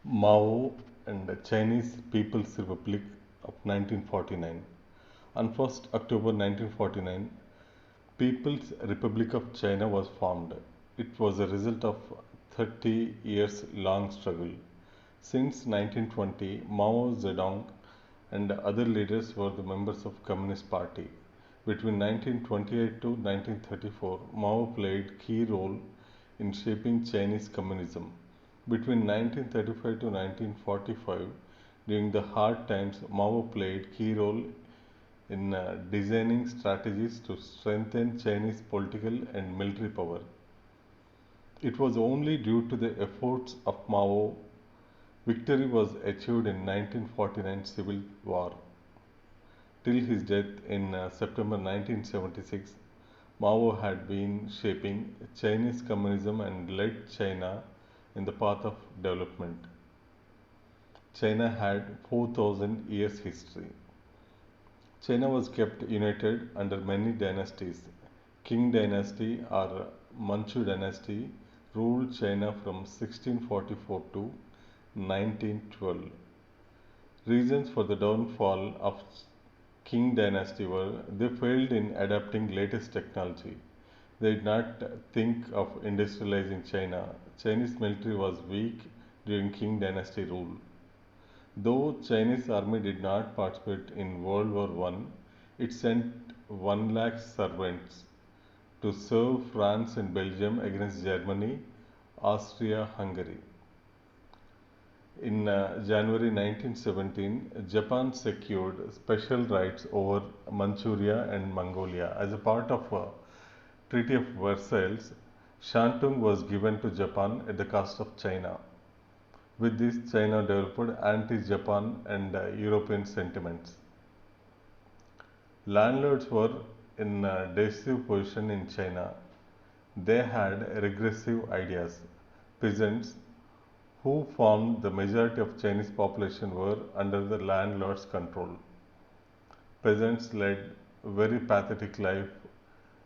Mao and the Chinese People's Republic of 1949. On 1st October 1949, People's Republic of China was formed. It was a result of 30 years long struggle. Since 1920, Mao Zedong and other leaders were the members of Communist Party. Between 1928 to 1934, Mao played key role in shaping Chinese communism. Between 1935 to 1945, during the hard times, Mao played key role in designing strategies to strengthen Chinese political and military power. It was only due to the efforts of Mao victory was achieved in 1949 Civil War. Till his death in September 1976, Mao had been shaping Chinese communism and led China in the path of development. China had 4,000 years history. China was kept united under many dynasties. Qing dynasty or Manchu dynasty ruled China from 1644 to 1912. Reasons for the downfall of Qing dynasty were they failed in adapting latest technology. They did not think of industrializing China. Chinese military was weak during Qing dynasty rule. Though Chinese army did not participate in World War One, it sent 1 lakh servants to serve France and Belgium against Germany, Austria-Hungary. In January 1917, Japan secured special rights over Manchuria and Mongolia. As a part of Treaty of Versailles, Shantung was given to Japan at the cost of China. With this, China developed anti-Japan and European sentiments. Landlords were in a decisive position in China. They had regressive ideas. Peasants, who formed the majority of Chinese population, were under the landlord's control. Peasants led very pathetic life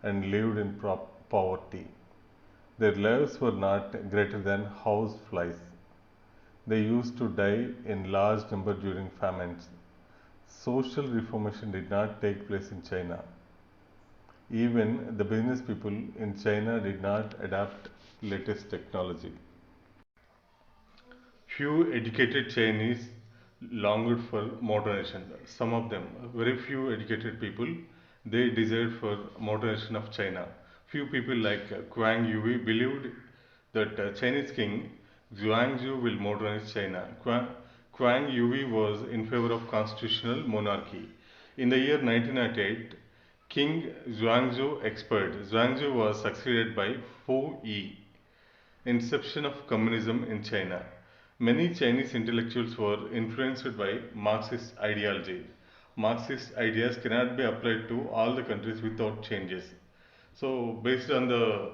and lived in poverty. Their lives were not greater than house flies. They used to die in large number during famines. Social reformation did not take place in China. Even the business people in China did not adapt latest technology. Few educated Chinese longed for modernization. Some of them, very few educated people, they desired for modernization of China. Few people like Kuang Yu believed that Chinese king Zhuangzi will modernize China. Kuang Yu was in favor of constitutional monarchy. In the year 1908, King Zhuangzi expired. Zhuangzi was succeeded by Fu Yi. Inception of communism in China. Many Chinese intellectuals were influenced by Marxist ideology. Marxist ideas cannot be applied to all the countries without changes. So, based on the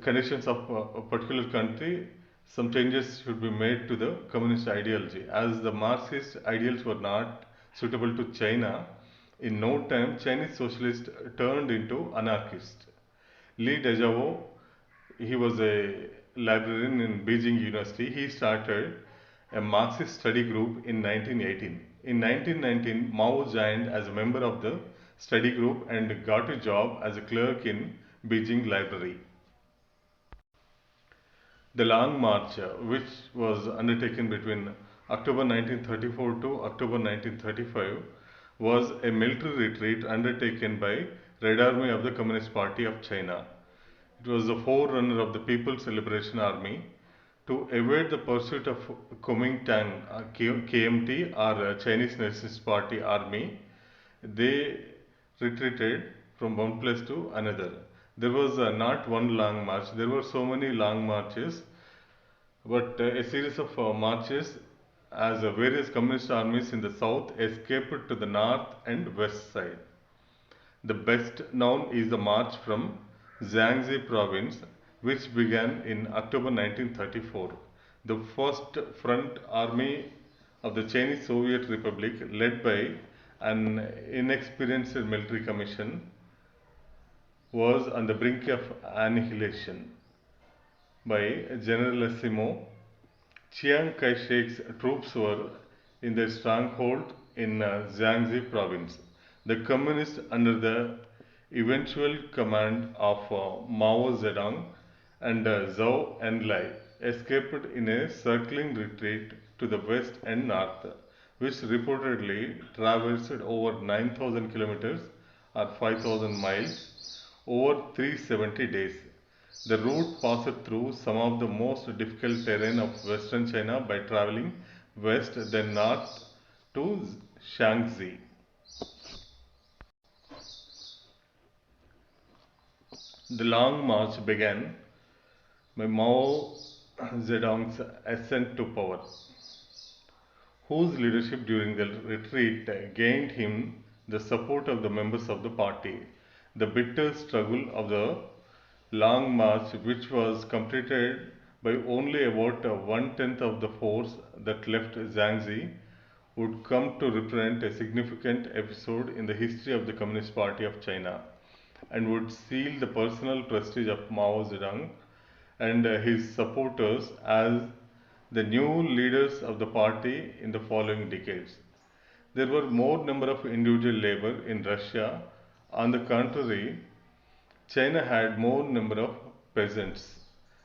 conditions of a particular country, some changes should be made to the communist ideology. As the Marxist ideals were not suitable to China, in no time Chinese socialists turned into anarchists. Li Dezhou, he was a librarian in Beijing University. He started a Marxist study group in 1918. In 1919, Mao joined as a member of the study group and got a job as a clerk in Beijing Library. The Long March, which was undertaken between October 1934 to October 1935, was a military retreat undertaken by Red Army of the Communist Party of China. It was the forerunner of the People's Liberation Army. To evade the pursuit of Kuomintang, KMT, or Chinese Nationalist Party Army, they retreated from one place to another. There was not one long march, there were so many long marches, but a series of marches as various communist armies in the south escaped to the north and west side. The best known is the march from Jiangxi province, which began in October 1934. The First Front Army of the Chinese Soviet Republic, led by an inexperienced military commission, was on the brink of annihilation by Generalissimo Chiang Kai-shek's troops were in their stronghold in Jiangxi province. The communists, under the eventual command of Mao Zedong and Zhou Enlai, escaped in a circling retreat to the west and north, which reportedly traversed over 9,000 kilometers or 5,000 miles over 370 days. The route passed through some of the most difficult terrain of western China by traveling west then north to Shaanxi. The long march began by Mao Zedong's ascent to power, whose leadership during the retreat gained him the support of the members of the party. The bitter struggle of the long march, which was completed by only about one-tenth of the force that left Jiangxi, would come to represent a significant episode in the history of the Communist Party of China and would seal the personal prestige of Mao Zedong and his supporters as the new leaders of the party in the following decades. There were more number of individual labor in Russia. On the contrary, China had more number of peasants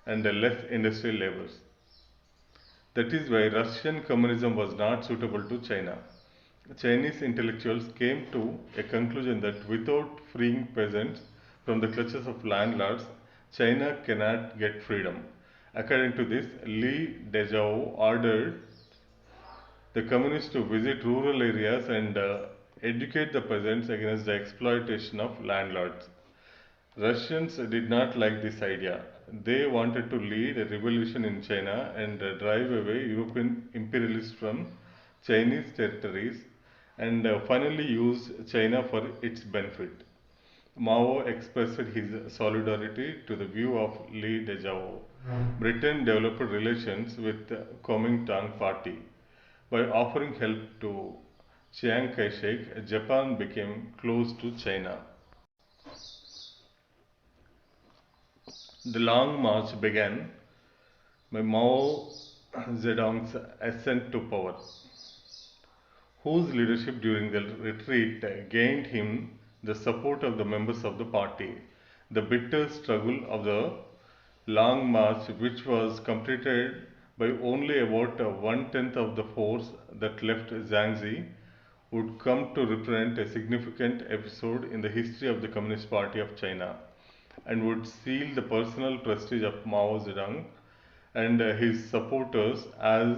and less industrial laborers. That is why Russian communism was not suitable to China. Chinese intellectuals came to a conclusion that without freeing peasants from the clutches of landlords, China cannot get freedom. According to this, Li Dezhou ordered the communists to visit rural areas and educate the peasants against the exploitation of landlords. Russians did not like this idea. They wanted to lead a revolution in China and drive away European imperialists from Chinese territories and finally use China for its benefit. Mao expressed his solidarity to the view of Li Dezhou. Britain developed relations with the Kuomintang party. By offering help to Chiang Kai-shek, Japan became close to China. The long march began by Mao Zedong's ascent to power, whose leadership during the retreat gained him the support of the members of the party. The bitter struggle of the long march, which was completed by only about one-tenth of the force that left Jiangxi, would come to represent a significant episode in the history of the Communist Party of China and would seal the personal prestige of Mao Zedong and his supporters as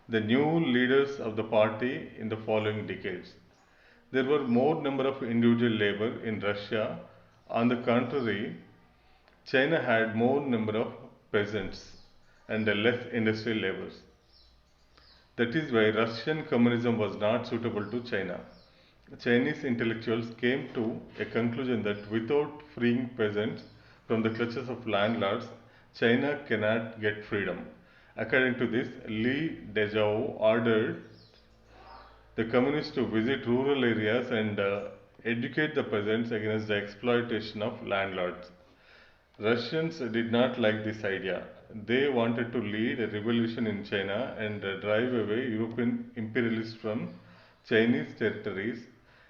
the new leaders of the party in the following decades. There were more number of individual labor in Russia. On the contrary, China had more number of peasants and less industrial laborers. That is why Russian communism was not suitable to China. Chinese intellectuals came to a conclusion that without freeing peasants from the clutches of landlords, China cannot get freedom. According to this, Li Dezhou ordered the communists to visit rural areas and educate the peasants against the exploitation of landlords. Russians did not like this idea. They wanted to lead a revolution in China and drive away European imperialists from Chinese territories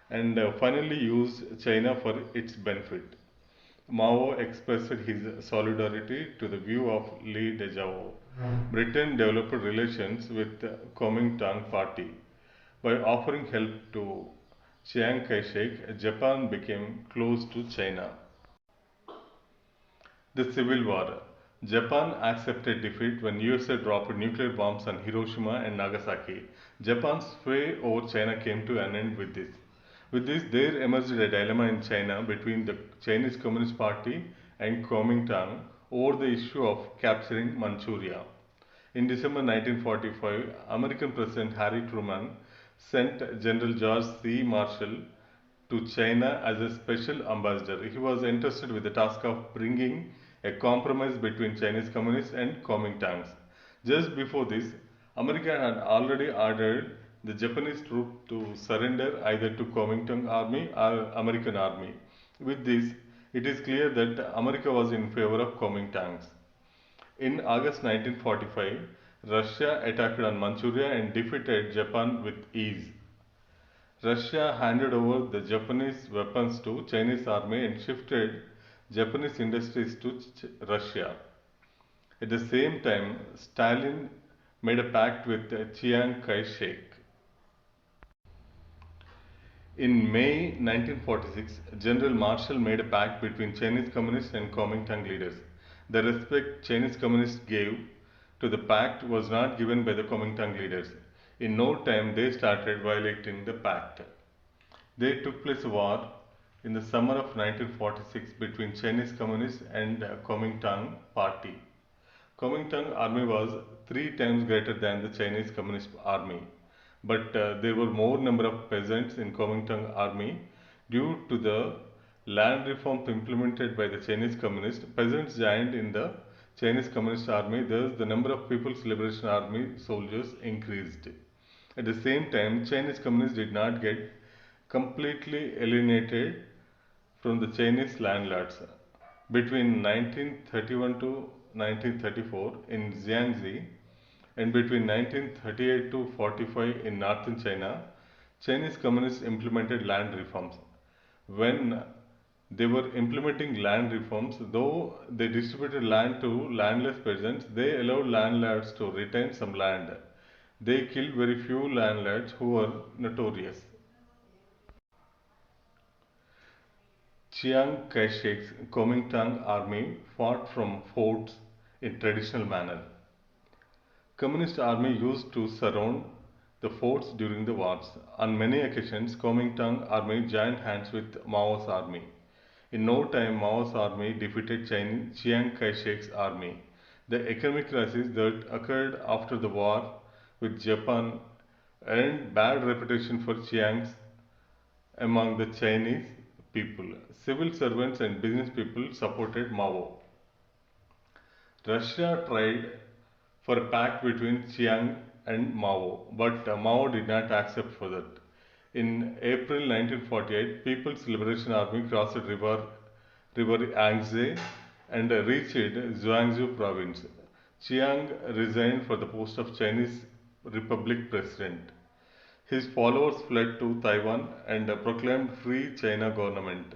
and finally use China for its benefit. Mao expressed his solidarity to the view of Li Dezhou. Britain developed relations with the Kuomintang party. By offering help to Chiang Kai-shek, Japan became close to China. The Civil War. Japan accepted defeat when USA dropped nuclear bombs on Hiroshima and Nagasaki. Japan's sway over China came to an end with this. With this, there emerged a dilemma in China between the Chinese Communist Party and Kuomintang over the issue of capturing Manchuria. In December 1945, American President Harry Truman sent General George C. Marshall to China as a special ambassador. He was entrusted with the task of bringing a compromise between Chinese communists and Kuomintangs. Just before this, America had already ordered the Japanese troops to surrender either to Kuomintang army or American army. With this, it is clear that America was in favor of Kuomintangs. In August 1945, Russia attacked on Manchuria and defeated Japan with ease. Russia handed over the Japanese weapons to Chinese army and shifted Japanese industries to Russia. At the same time, Stalin made a pact with Chiang Kai-shek. In May 1946, General Marshall made a pact between Chinese communists and Kuomintang leaders. The respect Chinese communists gave to the pact was not given by the Kuomintang leaders. In no time, they started violating the pact. There took place a war in the summer of 1946 between Chinese communists and Kuomintang party. Kuomintang army was 3 times greater than the Chinese Communist army, but there were more number of peasants in Kuomintang army due to the land reforms implemented by the Chinese communists. Peasants joined in the Chinese Communist army, thus the number of People's Liberation Army soldiers increased. At the same time, Chinese communists did not get completely alienated from the Chinese landlords. Between 1931 to 1934 in Jiangxi and between 1938 to 45 in northern China, Chinese communists implemented land reforms. When they were implementing land reforms, though they distributed land to landless peasants, they allowed landlords to retain some land. They killed very few landlords who were notorious. Chiang Kai-shek's Kuomintang army fought from forts in traditional manner. Communist army used to surround the forts during the wars. On many occasions, Kuomintang army joined hands with Mao's army. In no time, Mao's army defeated Chiang Kai-shek's army. The economic crisis that occurred after the war with Japan earned bad reputation for Chiang's among the Chinese people. Civil servants and business people supported Mao. Russia tried for a pact between Chiang and Mao, but Mao did not accept for that. In April 1948, People's Liberation Army crossed river Yangtze and reached Zhuangzi province. Chiang resigned for the post of Chinese Republic President. His followers fled to Taiwan and proclaimed Free China government.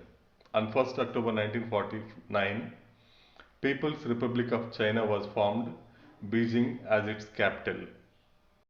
On 1st October 1949, People's Republic of China was formed, Beijing as its capital.